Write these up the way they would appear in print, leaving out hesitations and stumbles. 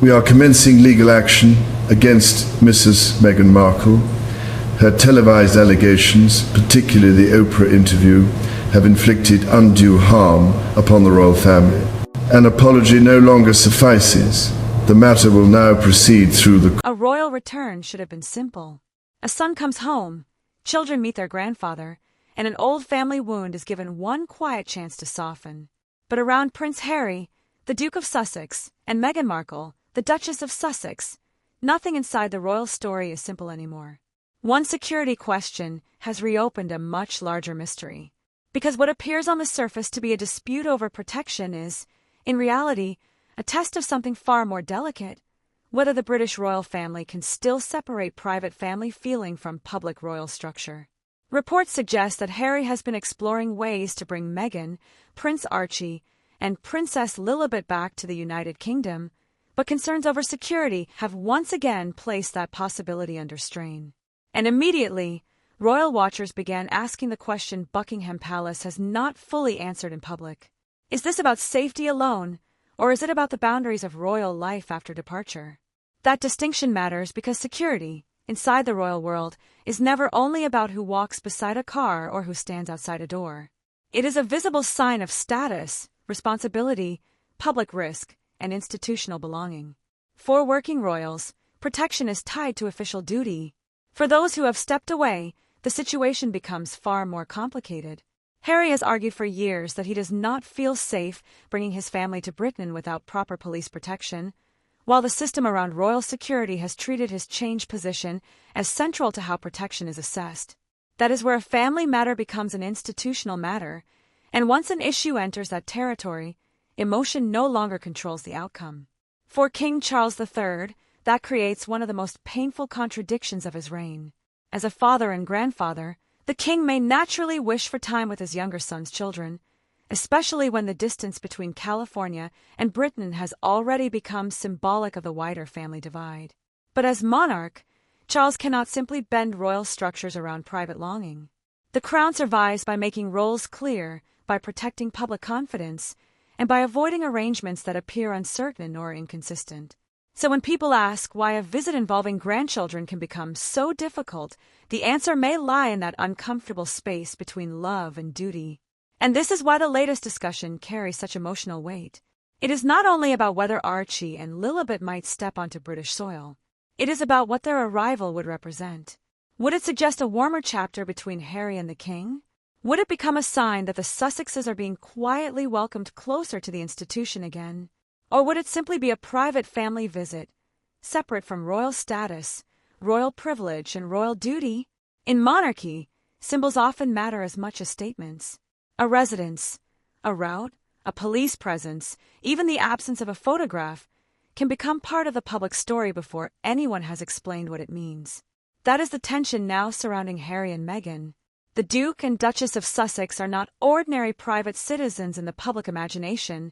We are commencing legal action against Mrs. Meghan Markle. Her televised allegations, particularly the Oprah interview, have inflicted undue harm upon the royal family. An apology no longer suffices. The matter will now proceed through the... A royal return should have been simple. A son comes home, children meet their grandfather, and an old family wound is given one quiet chance to soften. But around Prince Harry, the Duke of Sussex, and Meghan Markle, the Duchess of Sussex, nothing inside the royal story is simple anymore. One security question has reopened a much larger mystery. Because what appears on the surface to be a dispute over protection is, in reality, a test of something far more delicate: whether the British royal family can still separate private family feeling from public royal structure. Reports suggest that Harry has been exploring ways to bring Meghan, Prince Archie, and Princess Lilibet back to the United Kingdom, but concerns over security have once again placed that possibility under strain. And immediately, royal watchers began asking the question Buckingham Palace has not fully answered in public. Is this about safety alone, or is it about the boundaries of royal life after departure? That distinction matters because security, inside the royal world, is never only about who walks beside a car or who stands outside a door. It is a visible sign of status, responsibility, public risk, and institutional belonging. For working royals, protection is tied to official duty. For those who have stepped away, the situation becomes far more complicated. Harry has argued for years that he does not feel safe bringing his family to Britain without proper police protection, while the system around royal security has treated his changed position as central to how protection is assessed. That is where a family matter becomes an institutional matter, and once an issue enters that territory, emotion no longer controls the outcome. For King Charles III, that creates one of the most painful contradictions of his reign. As a father and grandfather, the king may naturally wish for time with his younger son's children, especially when the distance between California and Britain has already become symbolic of the wider family divide. But as monarch, Charles cannot simply bend royal structures around private longing. The crown survives by making roles clear, by protecting public confidence, and by avoiding arrangements that appear uncertain or inconsistent. So when people ask why a visit involving grandchildren can become so difficult, the answer may lie in that uncomfortable space between love and duty. And this is why the latest discussion carries such emotional weight. It is not only about whether Archie and Lilibet might step onto British soil. It is about what their arrival would represent. Would it suggest a warmer chapter between Harry and the king? Would it become a sign that the Sussexes are being quietly welcomed closer to the institution again? Or would it simply be a private family visit, separate from royal status, royal privilege, and royal duty? In monarchy, symbols often matter as much as statements. A residence, a route, a police presence, even the absence of a photograph, can become part of the public story before anyone has explained what it means. That is the tension now surrounding Harry and Meghan. The Duke and Duchess of Sussex are not ordinary private citizens in the public imagination,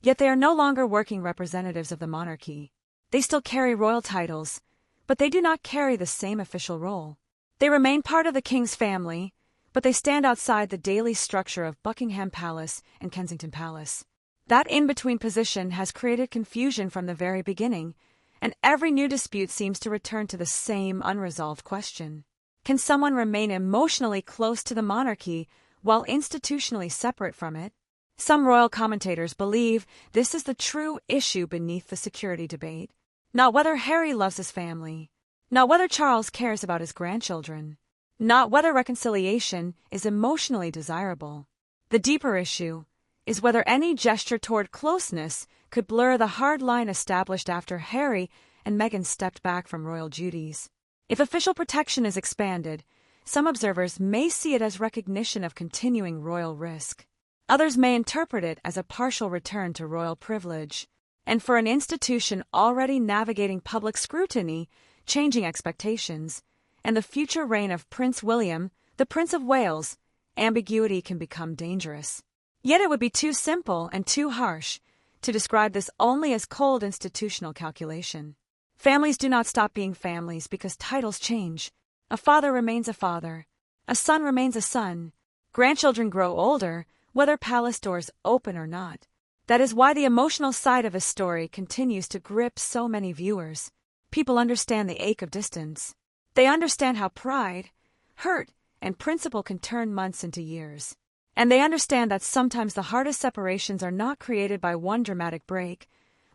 yet they are no longer working representatives of the monarchy. They still carry royal titles, but they do not carry the same official role. They remain part of the king's family, but they stand outside the daily structure of Buckingham Palace and Kensington Palace. That in-between position has created confusion from the very beginning, and every new dispute seems to return to the same unresolved question. Can someone remain emotionally close to the monarchy while institutionally separate from it? Some royal commentators believe this is the true issue beneath the security debate. Not whether Harry loves his family, not whether Charles cares about his grandchildren, not whether reconciliation is emotionally desirable. The deeper issue is whether any gesture toward closeness could blur the hard line established after Harry and Meghan stepped back from royal duties. If official protection is expanded, some observers may see it as recognition of continuing royal risk. Others may interpret it as a partial return to royal privilege. And for an institution already navigating public scrutiny, changing expectations, and the future reign of Prince William, the Prince of Wales, ambiguity can become dangerous. Yet it would be too simple and too harsh to describe this only as cold institutional calculation. Families do not stop being families because titles change. A father remains a father. A son remains a son. Grandchildren grow older, whether palace doors open or not. That is why the emotional side of his story continues to grip so many viewers. People understand the ache of distance. They understand how pride, hurt, and principle can turn months into years. And they understand that sometimes the hardest separations are not created by one dramatic break,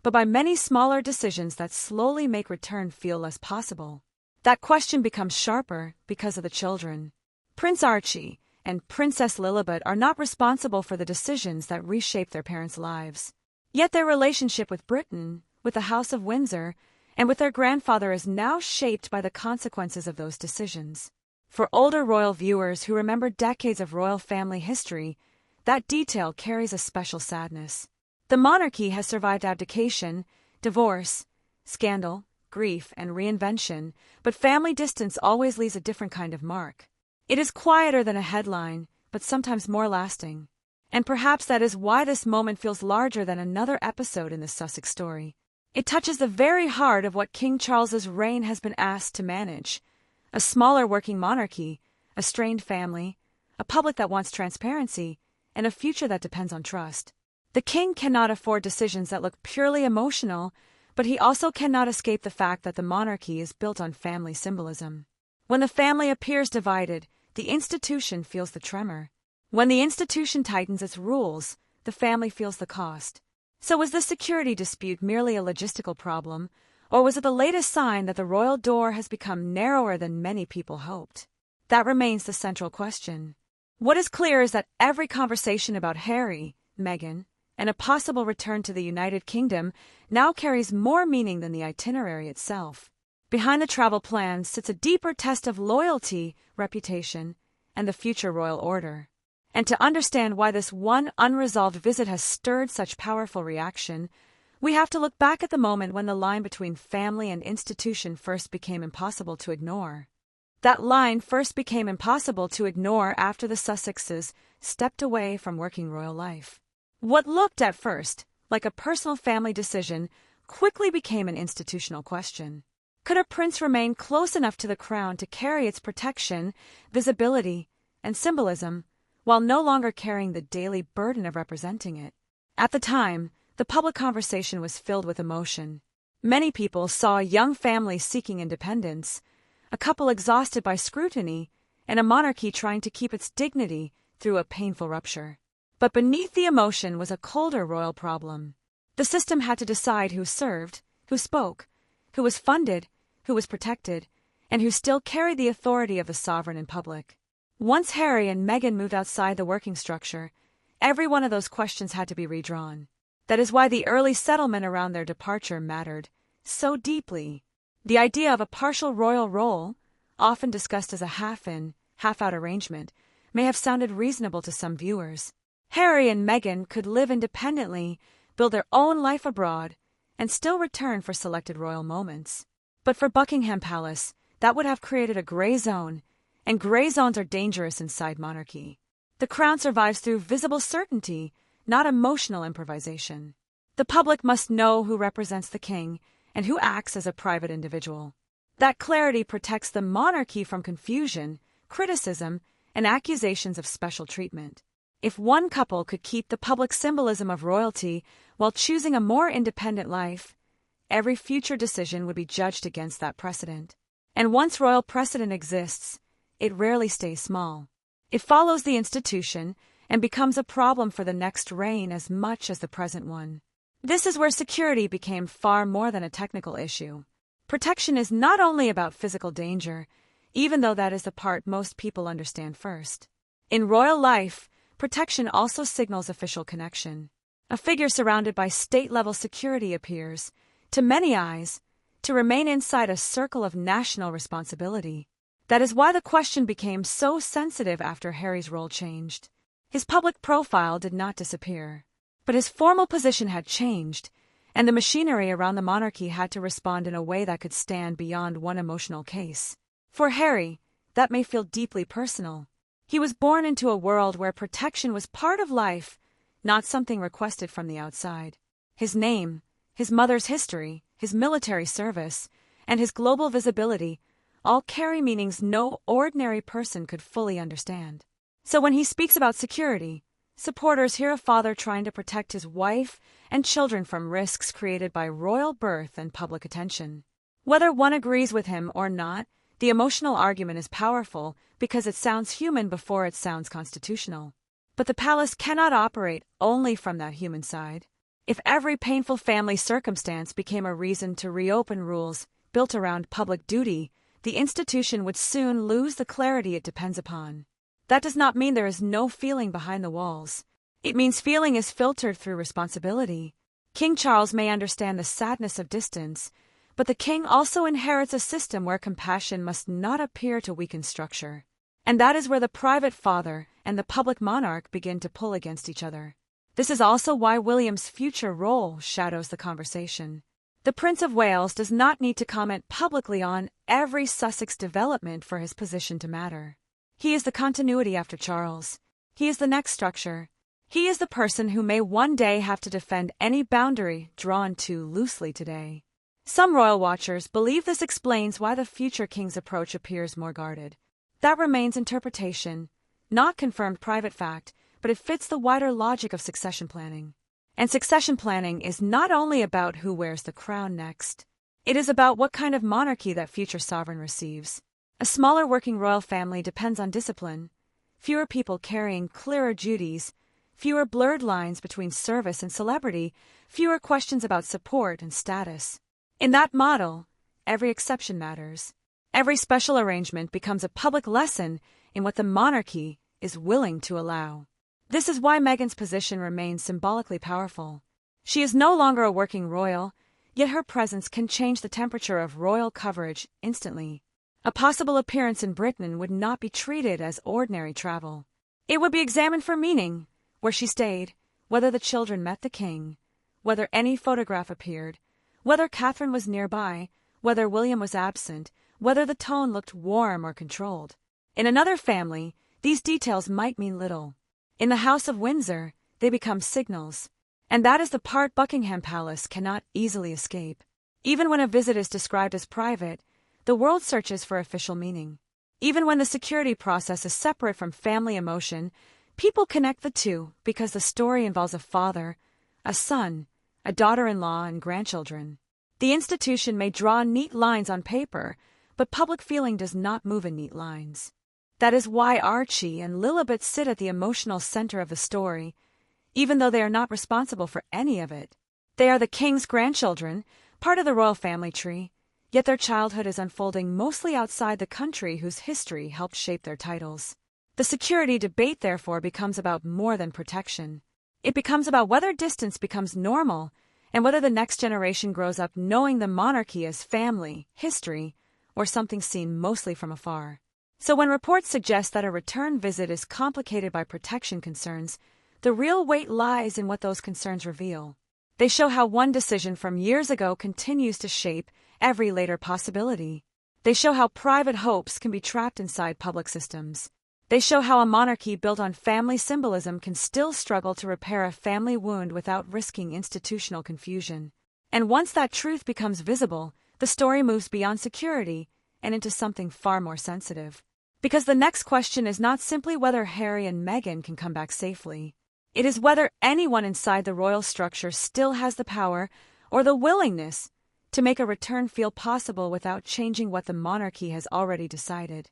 but by many smaller decisions that slowly make return feel less possible. That question becomes sharper because of the children. Prince Archie and Princess Lilibet are not responsible for the decisions that reshape their parents' lives. Yet their relationship with Britain, with the House of Windsor, and with their grandfather is now shaped by the consequences of those decisions. For older royal viewers who remember decades of royal family history, that detail carries a special sadness. The monarchy has survived abdication, divorce, scandal, grief, and reinvention, but family distance always leaves a different kind of mark. It is quieter than a headline, but sometimes more lasting. And perhaps that is why this moment feels larger than another episode in the Sussex story. It touches the very heart of what King Charles's reign has been asked to manage. A smaller working monarchy, a strained family, a public that wants transparency, and a future that depends on trust. The king cannot afford decisions that look purely emotional, but he also cannot escape the fact that the monarchy is built on family symbolism. When the family appears divided, the institution feels the tremor. When the institution tightens its rules, the family feels the cost. So was the security dispute merely a logistical problem, or was it the latest sign that the royal door has become narrower than many people hoped? That remains the central question. What is clear is that every conversation about Harry, Meghan, and a possible return to the United Kingdom now carries more meaning than the itinerary itself. Behind the travel plans sits a deeper test of loyalty, reputation, and the future royal order. And to understand why this one unresolved visit has stirred such powerful reaction, we have to look back at the moment when the line between family and institution first became impossible to ignore. That line first became impossible to ignore after the Sussexes stepped away from working royal life. What looked at first like a personal family decision quickly became an institutional question. Could a prince remain close enough to the crown to carry its protection, visibility, and symbolism, while no longer carrying the daily burden of representing it? At the time, the public conversation was filled with emotion. Many people saw a young family seeking independence, a couple exhausted by scrutiny, and a monarchy trying to keep its dignity through a painful rupture. But beneath the emotion was a colder royal problem. The system had to decide who served, who spoke, who was funded, who was protected, and who still carried the authority of the sovereign in public. Once Harry and Meghan moved outside the working structure, every one of those questions had to be redrawn. That is why the early settlement around their departure mattered so deeply. The idea of a partial royal role, often discussed as a half-in, half-out arrangement, may have sounded reasonable to some viewers. Harry and Meghan could live independently, build their own life abroad, and still return for selected royal moments. But for Buckingham Palace, that would have created a gray zone, and gray zones are dangerous inside monarchy. The crown survives through visible certainty, not emotional improvisation. The public must know who represents the king and who acts as a private individual. That clarity protects the monarchy from confusion, criticism, and accusations of special treatment. If one couple could keep the public symbolism of royalty while choosing a more independent life, every future decision would be judged against that precedent. And once royal precedent exists, it rarely stays small. It follows the institution and becomes a problem for the next reign as much as the present one. This is where security became far more than a technical issue. Protection is not only about physical danger, even though that is the part most people understand first. In royal life, protection also signals official connection. A figure surrounded by state-level security appears, to many eyes, to remain inside a circle of national responsibility. That is why the question became so sensitive after Harry's role changed. His public profile did not disappear, but his formal position had changed, and the machinery around the monarchy had to respond in a way that could stand beyond one emotional case. For Harry, that may feel deeply personal. He was born into a world where protection was part of life, not something requested from the outside. His name, his mother's history, his military service, and his global visibility all carry meanings no ordinary person could fully understand. So when he speaks about security, Supporters hear a father trying to protect his wife and children from risks created by royal birth and public attention. Whether one agrees with him or not, the emotional argument is powerful because it sounds human before it sounds constitutional. But the palace cannot operate only from that human side. If every painful family circumstance became a reason to reopen rules built around public duty, the institution would soon lose the clarity it depends upon. That does not mean there is no feeling behind the walls. It means feeling is filtered through responsibility. King Charles may understand the sadness of distance, but the king also inherits a system where compassion must not appear to weaken structure. And that is where the private father and the public monarch begin to pull against each other. This is also why William's future role shadows the conversation. The Prince of Wales does not need to comment publicly on every Sussex development for his position to matter. He is the continuity after Charles. He is the next structure. He is the person who may one day have to defend any boundary drawn too loosely today. Some royal watchers believe this explains why the future king's approach appears more guarded. That remains interpretation, not confirmed private fact, but it fits the wider logic of succession planning. And succession planning is not only about who wears the crown next. It is about what kind of monarchy that future sovereign receives. A smaller working royal family depends on discipline, fewer people carrying clearer duties, fewer blurred lines between service and celebrity, fewer questions about support and status. In that model, every exception matters. Every special arrangement becomes a public lesson in what the monarchy is willing to allow. This is why Meghan's position remains symbolically powerful. She is no longer a working royal, yet her presence can change the temperature of royal coverage instantly. A possible appearance in Britain would not be treated as ordinary travel. It would be examined for meaning, where she stayed, whether the children met the king, whether any photograph appeared, whether Catherine was nearby, whether William was absent, whether the tone looked warm or controlled. In another family, these details might mean little. In the House of Windsor, they become signals. And that is the part Buckingham Palace cannot easily escape. Even when a visit is described as private, the world searches for official meaning. Even when the security process is separate from family emotion, people connect the two because the story involves a father, a son, a daughter-in-law, and grandchildren. The institution may draw neat lines on paper, but public feeling does not move in neat lines. That is why Archie and Lilibet sit at the emotional center of the story, even though they are not responsible for any of it. They are the king's grandchildren, part of the royal family tree, yet their childhood is unfolding mostly outside the country whose history helped shape their titles. The security debate, therefore, becomes about more than protection. It becomes about whether distance becomes normal and whether the next generation grows up knowing the monarchy as family, history, or something seen mostly from afar. So when reports suggest that a return visit is complicated by protection concerns, the real weight lies in what those concerns reveal. They show how one decision from years ago continues to shape every later possibility. They show how private hopes can be trapped inside public systems. They show how a monarchy built on family symbolism can still struggle to repair a family wound without risking institutional confusion. And once that truth becomes visible, the story moves beyond security and into something far more sensitive. Because the next question is not simply whether Harry and Meghan can come back safely. It is whether anyone inside the royal structure still has the power or the willingness to make a return feel possible without changing what the monarchy has already decided.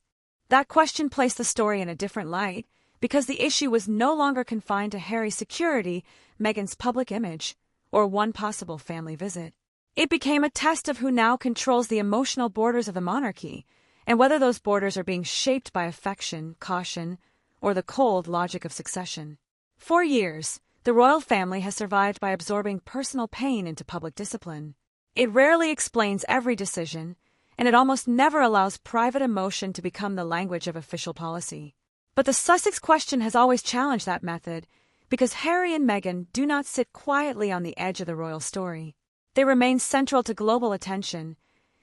That question placed the story in a different light because the issue was no longer confined to Harry's security, Meghan's public image, or one possible family visit. It became a test of who now controls the emotional borders of the monarchy, and whether those borders are being shaped by affection, caution, or the cold logic of succession. For years, the royal family has survived by absorbing personal pain into public discipline. It rarely explains every decision, and it almost never allows private emotion to become the language of official policy. But the Sussex question has always challenged that method, because Harry and Meghan do not sit quietly on the edge of the royal story. They remain central to global attention,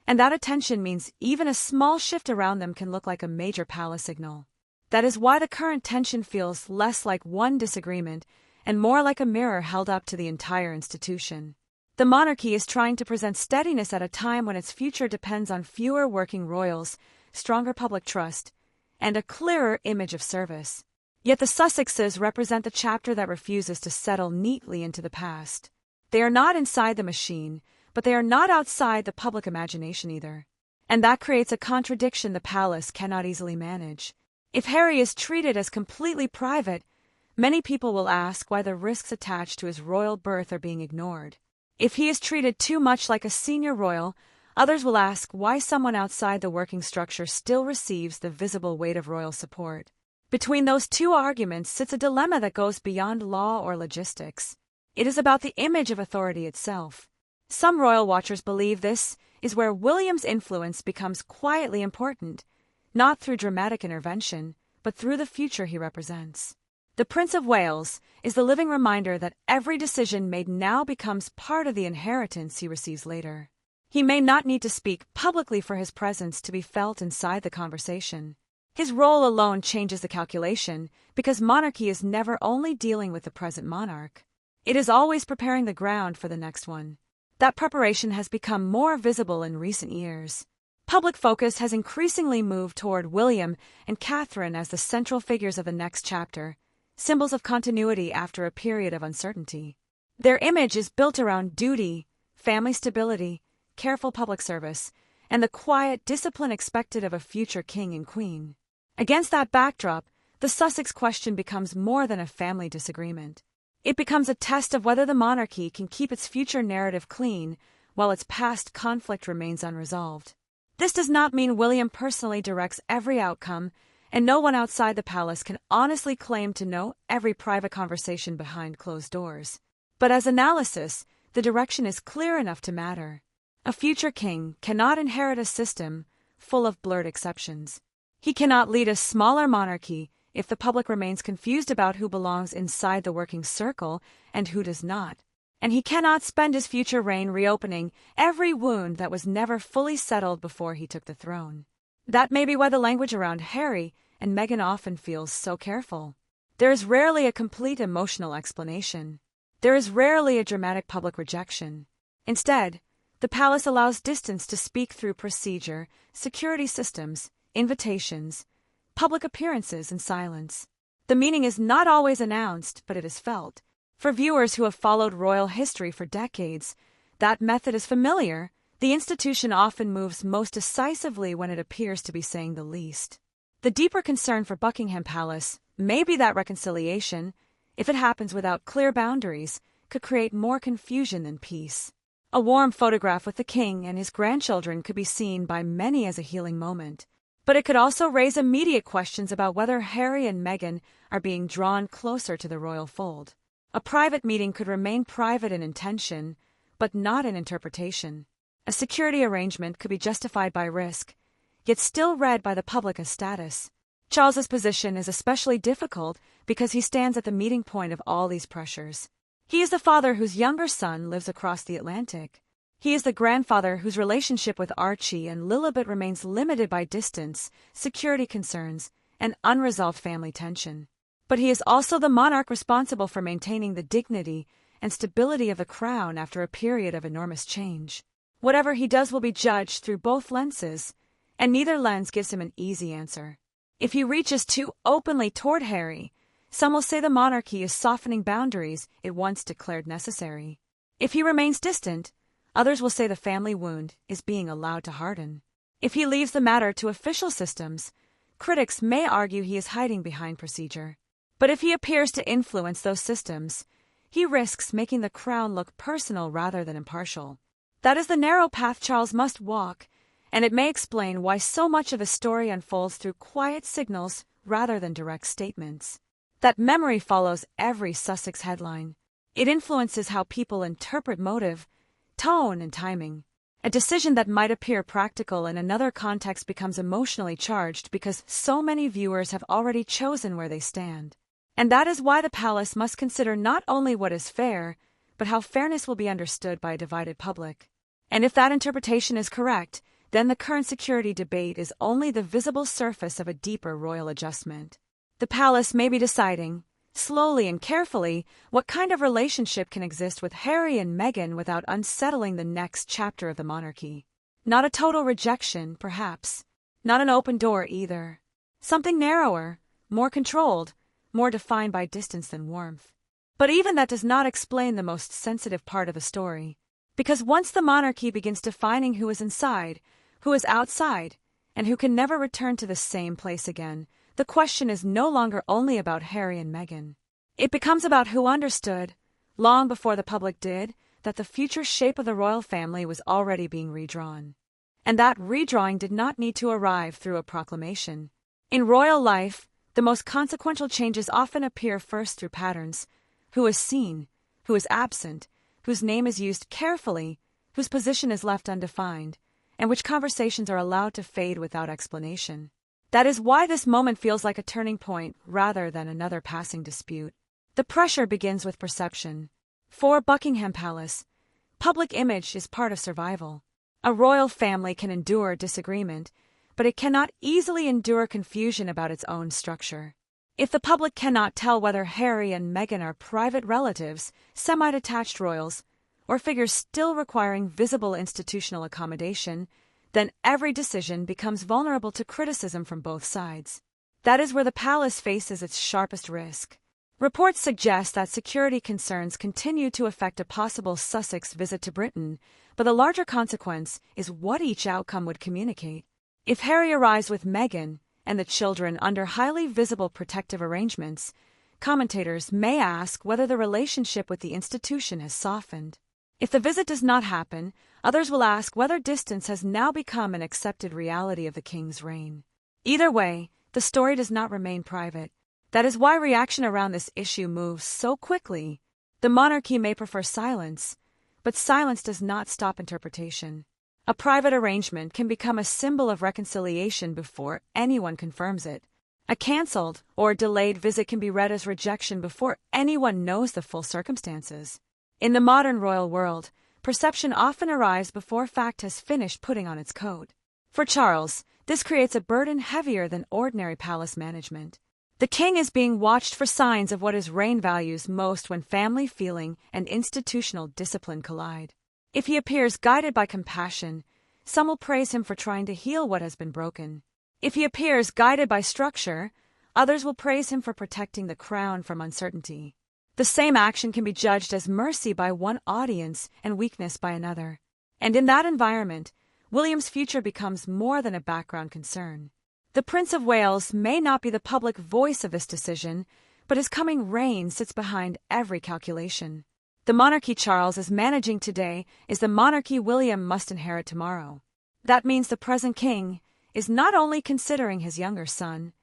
and that attention means even a small shift around them can look like a major palace signal. That is why the current tension feels less like one disagreement and more like a mirror held up to the entire institution. The monarchy is trying to present steadiness at a time when its future depends on fewer working royals, stronger public trust, and a clearer image of service. Yet the Sussexes represent the chapter that refuses to settle neatly into the past. They are not inside the machine, but they are not outside the public imagination either. And that creates a contradiction the palace cannot easily manage. If Harry is treated as completely private, many people will ask why the risks attached to his royal birth are being ignored. If he is treated too much like a senior royal, others will ask why someone outside the working structure still receives the visible weight of royal support. Between those two arguments sits a dilemma that goes beyond law or logistics. It is about the image of authority itself. Some royal watchers believe this is where William's influence becomes quietly important, not through dramatic intervention, but through the future he represents. The Prince of Wales is the living reminder that every decision made now becomes part of the inheritance he receives later. He may not need to speak publicly for his presence to be felt inside the conversation. His role alone changes the calculation, because monarchy is never only dealing with the present monarch. It is always preparing the ground for the next one. That preparation has become more visible in recent years. Public focus has increasingly moved toward William and Catherine as the central figures of the next chapter, symbols of continuity after a period of uncertainty. Their image is built around duty, family stability, careful public service, and the quiet discipline expected of a future king and queen. Against that backdrop, the Sussex question becomes more than a family disagreement. It becomes a test of whether the monarchy can keep its future narrative clean while its past conflict remains unresolved. This does not mean William personally directs every outcome, and no one outside the palace can honestly claim to know every private conversation behind closed doors. But as analysis, the direction is clear enough to matter. A future king cannot inherit a system full of blurred exceptions. He cannot lead a smaller monarchy if the public remains confused about who belongs inside the working circle and who does not. And he cannot spend his future reign reopening every wound that was never fully settled before he took the throne. That may be why the language around Harry and Meghan often feels so careful. There is rarely a complete emotional explanation. There is rarely a dramatic public rejection. Instead, the palace allows distance to speak through procedure, security systems, invitations, public appearances, and silence. The meaning is not always announced, but it is felt. For viewers who have followed royal history for decades, that method is familiar. The institution often moves most decisively when it appears to be saying the least. The deeper concern for Buckingham Palace may be that reconciliation, if it happens without clear boundaries, could create more confusion than peace. A warm photograph with the king and his grandchildren could be seen by many as a healing moment. But it could also raise immediate questions about whether Harry and Meghan are being drawn closer to the royal fold. A private meeting could remain private in intention, but not in interpretation. A security arrangement could be justified by risk, yet still read by the public as status. Charles's position is especially difficult because he stands at the meeting point of all these pressures. He is the father whose younger son lives across the Atlantic. He is the grandfather whose relationship with Archie and Lilibet remains limited by distance, security concerns, and unresolved family tension. But he is also the monarch responsible for maintaining the dignity and stability of the crown after a period of enormous change. Whatever he does will be judged through both lenses, and neither lens gives him an easy answer. If he reaches too openly toward Harry, some will say the monarchy is softening boundaries it once declared necessary. If he remains distant, others will say the family wound is being allowed to harden. If he leaves the matter to official systems, critics may argue he is hiding behind procedure. But if he appears to influence those systems, he risks making the crown look personal rather than impartial. That is the narrow path Charles must walk, and it may explain why so much of the story unfolds through quiet signals rather than direct statements. That memory follows every Sussex headline. It influences how people interpret motive, tone, and timing. A decision that might appear practical in another context becomes emotionally charged because so many viewers have already chosen where they stand. And that is why the palace must consider not only what is fair, but how fairness will be understood by a divided public. And if that interpretation is correct, then the current security debate is only the visible surface of a deeper royal adjustment. The palace may be deciding, slowly and carefully, what kind of relationship can exist with Harry and Meghan without unsettling the next chapter of the monarchy. Not a total rejection, perhaps. Not an open door either. Something narrower, more controlled, more defined by distance than warmth. But even that does not explain the most sensitive part of the story. Because once the monarchy begins defining who is inside, who is outside, and who can never return to the same place again, the question is no longer only about Harry and Meghan. It becomes about who understood, long before the public did, that the future shape of the royal family was already being redrawn. And that redrawing did not need to arrive through a proclamation. In royal life, the most consequential changes often appear first through patterns: who is seen, who is absent, whose name is used carefully, whose position is left undefined, and which conversations are allowed to fade without explanation. That is why this moment feels like a turning point rather than another passing dispute. The pressure begins with perception. For Buckingham Palace, public image is part of survival. A royal family can endure disagreement, but it cannot easily endure confusion about its own structure. If the public cannot tell whether Harry and Meghan are private relatives, semi-detached royals, or figures still requiring visible institutional accommodation, then every decision becomes vulnerable to criticism from both sides. That is where the palace faces its sharpest risk. Reports suggest that security concerns continue to affect a possible Sussex visit to Britain, but the larger consequence is what each outcome would communicate. If Harry arrives with Meghan and the children under highly visible protective arrangements, commentators may ask whether the relationship with the institution has softened. If the visit does not happen, others will ask whether distance has now become an accepted reality of the king's reign. Either way, the story does not remain private. That is why reaction around this issue moves so quickly. The monarchy may prefer silence, but silence does not stop interpretation. A private arrangement can become a symbol of reconciliation before anyone confirms it. A cancelled or delayed visit can be read as rejection before anyone knows the full circumstances. In the modern royal world, perception often arrives before fact has finished putting on its coat. For Charles, this creates a burden heavier than ordinary palace management. The king is being watched for signs of what his reign values most when family feeling and institutional discipline collide. If he appears guided by compassion, some will praise him for trying to heal what has been broken. If he appears guided by structure, others will praise him for protecting the crown from uncertainty. The same action can be judged as mercy by one audience and weakness by another. And in that environment, William's future becomes more than a background concern. The Prince of Wales may not be the public voice of this decision, but his coming reign sits behind every calculation. The monarchy Charles is managing today is the monarchy William must inherit tomorrow. That means the present king is not only considering his younger son,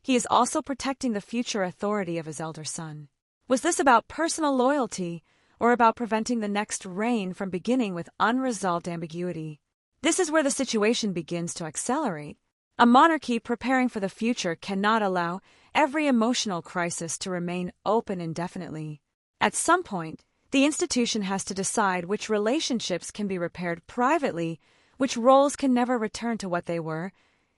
he is also protecting the future authority of his elder son. Was this about personal loyalty or about preventing the next reign from beginning with unresolved ambiguity? This is where the situation begins to accelerate. A monarchy preparing for the future cannot allow every emotional crisis to remain open indefinitely. At some point, the institution has to decide which relationships can be repaired privately, which roles can never return to what they were,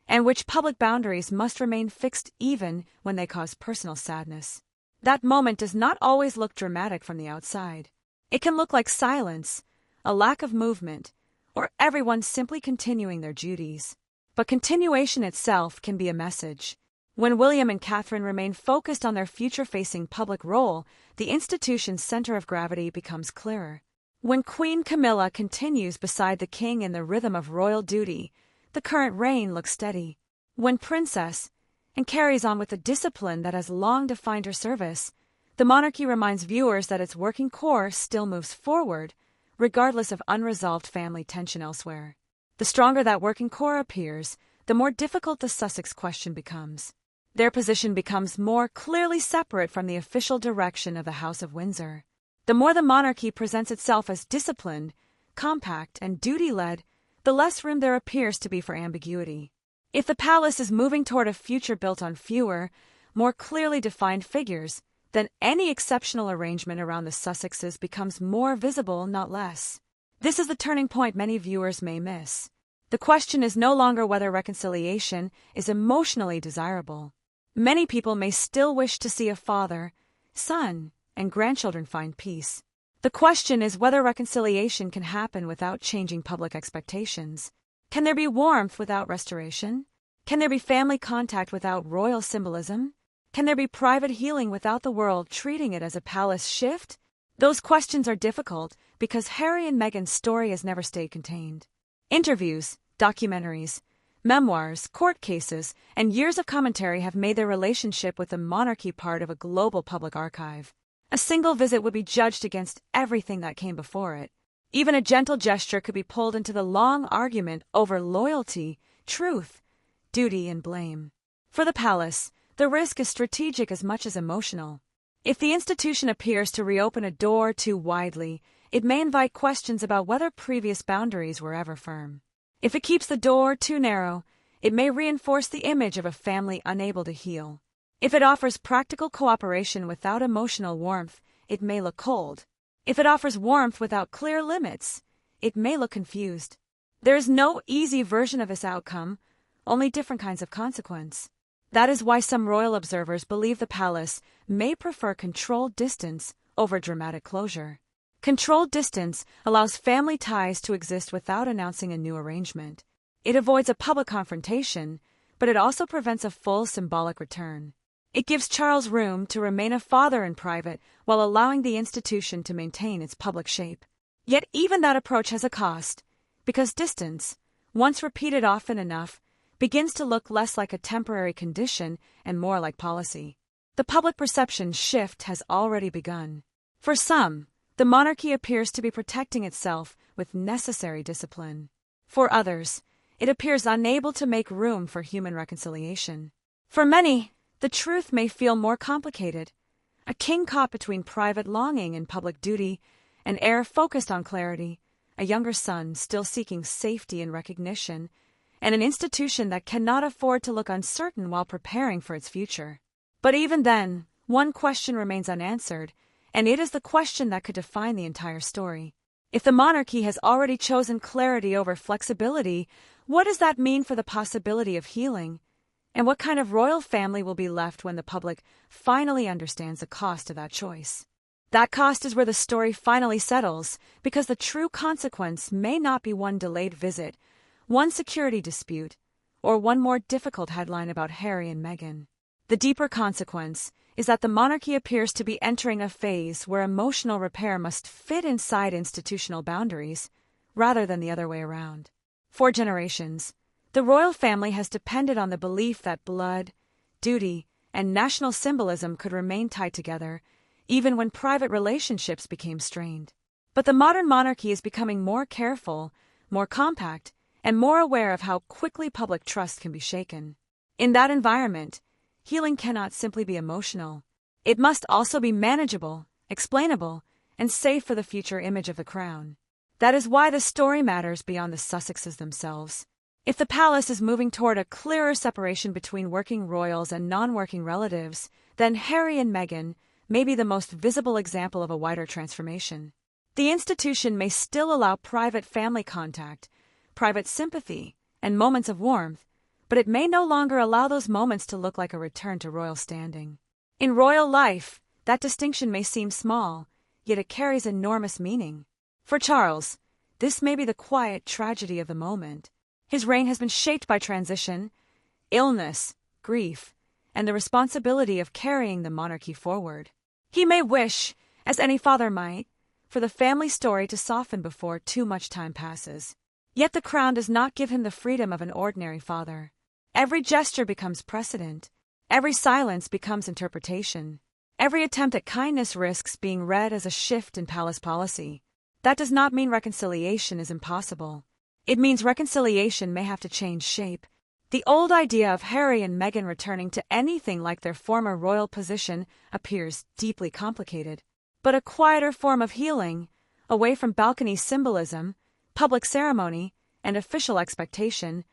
and which public boundaries must remain fixed even when they cause personal sadness. That moment does not always look dramatic from the outside. It can look like silence, a lack of movement, or everyone simply continuing their duties. But continuation itself can be a message. When William and Catherine remain focused on their future-facing public role, the institution's center of gravity becomes clearer. When Queen Camilla continues beside the king in the rhythm of royal duty, the current reign looks steady. When Princess and carries on with the discipline that has long defined her service, the monarchy reminds viewers that its working core still moves forward, regardless of unresolved family tension elsewhere. The stronger that working core appears, the more difficult the Sussex question becomes. Their position becomes more clearly separate from the official direction of the House of Windsor. The more the monarchy presents itself as disciplined, compact, and duty-led, the less room there appears to be for ambiguity. If the palace is moving toward a future built on fewer, more clearly defined figures, then any exceptional arrangement around the Sussexes becomes more visible, not less. This is the turning point many viewers may miss. The question is no longer whether reconciliation is emotionally desirable. Many people may still wish to see a father, son, and grandchildren find peace. The question is whether reconciliation can happen without changing public expectations. Can there be warmth without restoration? Can there be family contact without royal symbolism? Can there be private healing without the world treating it as a palace shift? Those questions are difficult because Harry and Meghan's story has never stayed contained. Interviews, documentaries, memoirs, court cases, and years of commentary have made their relationship with the monarchy part of a global public archive. A single visit would be judged against everything that came before it. Even a gentle gesture could be pulled into the long argument over loyalty, truth, duty, and blame. For the palace, the risk is strategic as much as emotional. If the institution appears to reopen a door too widely, it may invite questions about whether previous boundaries were ever firm. If it keeps the door too narrow, it may reinforce the image of a family unable to heal. If it offers practical cooperation without emotional warmth, it may look cold. If it offers warmth without clear limits, it may look confused. There is no easy version of this outcome, only different kinds of consequence. That is why some royal observers believe the palace may prefer controlled distance over dramatic closure. Controlled distance allows family ties to exist without announcing a new arrangement. It avoids a public confrontation, but it also prevents a full symbolic return. It gives Charles room to remain a father in private while allowing the institution to maintain its public shape. Yet even that approach has a cost, because distance, once repeated often enough, begins to look less like a temporary condition and more like policy. The public perception shift has already begun. For some, the monarchy appears to be protecting itself with necessary discipline. For others, it appears unable to make room for human reconciliation. For many, the truth may feel more complicated. A king caught between private longing and public duty, an heir focused on clarity, a younger son still seeking safety and recognition, and an institution that cannot afford to look uncertain while preparing for its future. But even then, one question remains unanswered, and it is the question that could define the entire story. If the monarchy has already chosen clarity over flexibility, what does that mean for the possibility of healing? And what kind of royal family will be left when the public finally understands the cost of that choice? That cost is where the story finally settles, because the true consequence may not be one delayed visit, one security dispute, or one more difficult headline about Harry and Meghan. The deeper consequence is that the monarchy appears to be entering a phase where emotional repair must fit inside institutional boundaries, rather than the other way around. For generations, the royal family has depended on the belief that blood, duty, and national symbolism could remain tied together, even when private relationships became strained. But the modern monarchy is becoming more careful, more compact, and more aware of how quickly public trust can be shaken. In that environment, healing cannot simply be emotional. It must also be manageable, explainable, and safe for the future image of the crown. That is why the story matters beyond the Sussexes themselves. If the palace is moving toward a clearer separation between working royals and non-working relatives, then Harry and Meghan may be the most visible example of a wider transformation. The institution may still allow private family contact, private sympathy, and moments of warmth, but it may no longer allow those moments to look like a return to royal standing. In royal life, that distinction may seem small, yet it carries enormous meaning. For Charles, this may be the quiet tragedy of the moment. His reign has been shaped by transition, illness, grief, and the responsibility of carrying the monarchy forward. He may wish, as any father might, for the family story to soften before too much time passes. Yet the crown does not give him the freedom of an ordinary father. Every gesture becomes precedent. Every silence becomes interpretation. Every attempt at kindness risks being read as a shift in palace policy. That does not mean reconciliation is impossible. It means reconciliation may have to change shape. The old idea of Harry and Meghan returning to anything like their former royal position appears deeply complicated. But a quieter form of healing, away from balcony symbolism, public ceremony, and official expectation,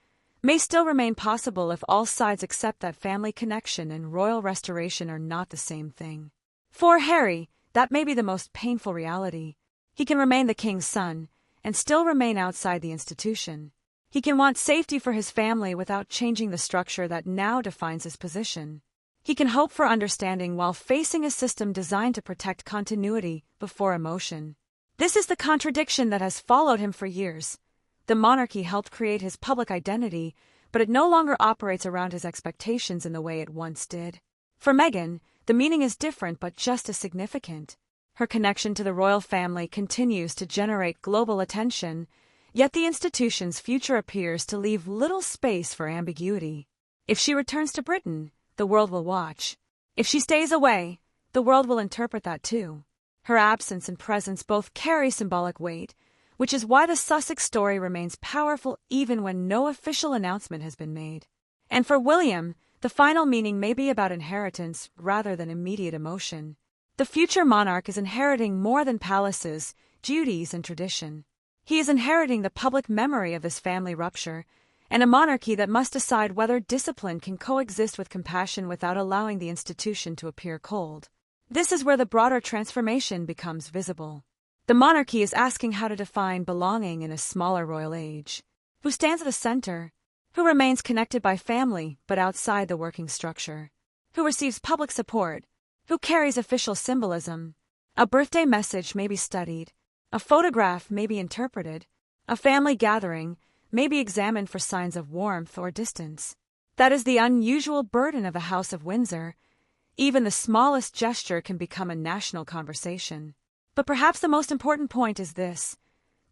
may still remain possible if all sides accept that family connection and royal restoration are not the same thing. For Harry, that may be the most painful reality. He can remain the king's son, and still remain outside the institution. He can want safety for his family without changing the structure that now defines his position. He can hope for understanding while facing a system designed to protect continuity before emotion. This is the contradiction that has followed him for years. The monarchy helped create his public identity, but it no longer operates around his expectations in the way it once did. For Meghan, the meaning is different but just as significant. Her connection to the royal family continues to generate global attention, yet the institution's future appears to leave little space for ambiguity. If she returns to Britain, the world will watch. If she stays away, the world will interpret that too. Her absence and presence both carry symbolic weight, which is why the Sussex story remains powerful even when no official announcement has been made. And for William, the final meaning may be about inheritance rather than immediate emotion. The future monarch is inheriting more than palaces, duties, and tradition. He is inheriting the public memory of this family rupture, and a monarchy that must decide whether discipline can coexist with compassion without allowing the institution to appear cold. This is where the broader transformation becomes visible. The monarchy is asking how to define belonging in a smaller royal age. Who stands at the center? Who remains connected by family but outside the working structure? Who receives public support? Who carries official symbolism? A birthday message may be studied. A photograph may be interpreted. A family gathering may be examined for signs of warmth or distance. That is the unusual burden of the House of Windsor. Even the smallest gesture can become a national conversation. But perhaps the most important point is this: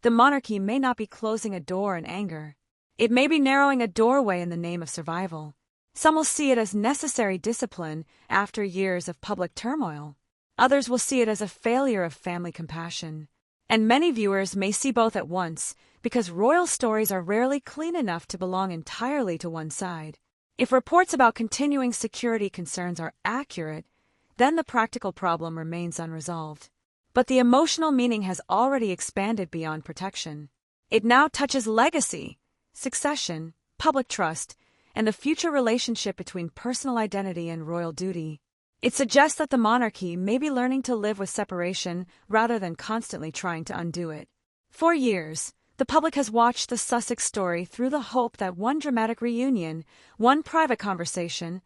the monarchy may not be closing a door in anger. It may be narrowing a doorway in the name of survival. Some will see it as necessary discipline after years of public turmoil. Others will see it as a failure of family compassion. And many viewers may see both at once, because royal stories are rarely clean enough to belong entirely to one side. If reports about continuing security concerns are accurate, then the practical problem remains unresolved. But the emotional meaning has already expanded beyond protection. It now touches legacy, succession, public trust, and the future relationship between personal identity and royal duty. It suggests that the monarchy may be learning to live with separation rather than constantly trying to undo it. For years, the public has watched the Sussex story through the hope that one dramatic reunion, one private conversation,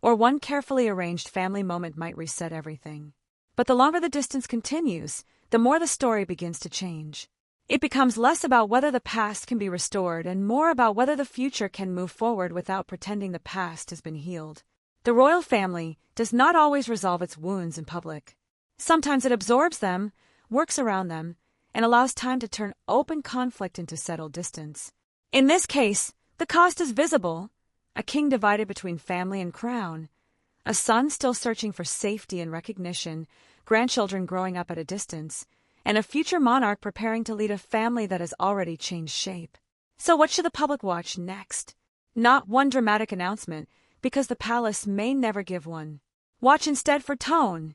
or one carefully arranged family moment might reset everything. But the longer the distance continues, the more the story begins to change. It becomes less about whether the past can be restored and more about whether the future can move forward without pretending the past has been healed. The royal family does not always resolve its wounds in public. Sometimes it absorbs them, works around them, and allows time to turn open conflict into settled distance. In this case, the cost is visible: a king divided between family and crown, a son still searching for safety and recognition, grandchildren growing up at a distance, and a future monarch preparing to lead a family that has already changed shape. So what should the public watch next? Not one dramatic announcement, because the palace may never give one. Watch instead for tone,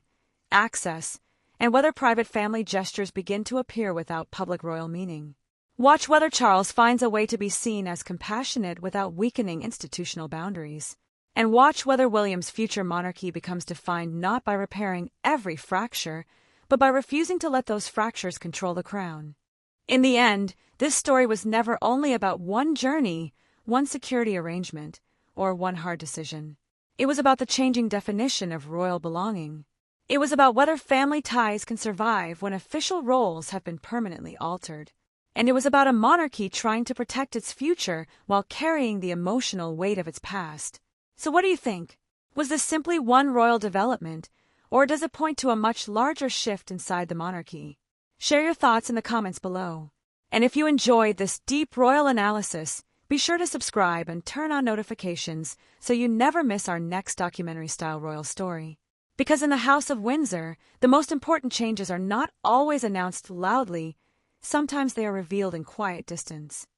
access, and whether private family gestures begin to appear without public royal meaning. Watch whether Charles finds a way to be seen as compassionate without weakening institutional boundaries. And watch whether William's future monarchy becomes defined not by repairing every fracture, but by refusing to let those fractures control the crown. In the end, this story was never only about one journey, one security arrangement, or one hard decision. It was about the changing definition of royal belonging. It was about whether family ties can survive when official roles have been permanently altered. And it was about a monarchy trying to protect its future while carrying the emotional weight of its past. So what do you think? Was this simply one royal development, or does it point to a much larger shift inside the monarchy? Share your thoughts in the comments below. And if you enjoyed this deep royal analysis, be sure to subscribe and turn on notifications so you never miss our next documentary-style royal story. Because in the House of Windsor, the most important changes are not always announced loudly. Sometimes they are revealed in quiet distance.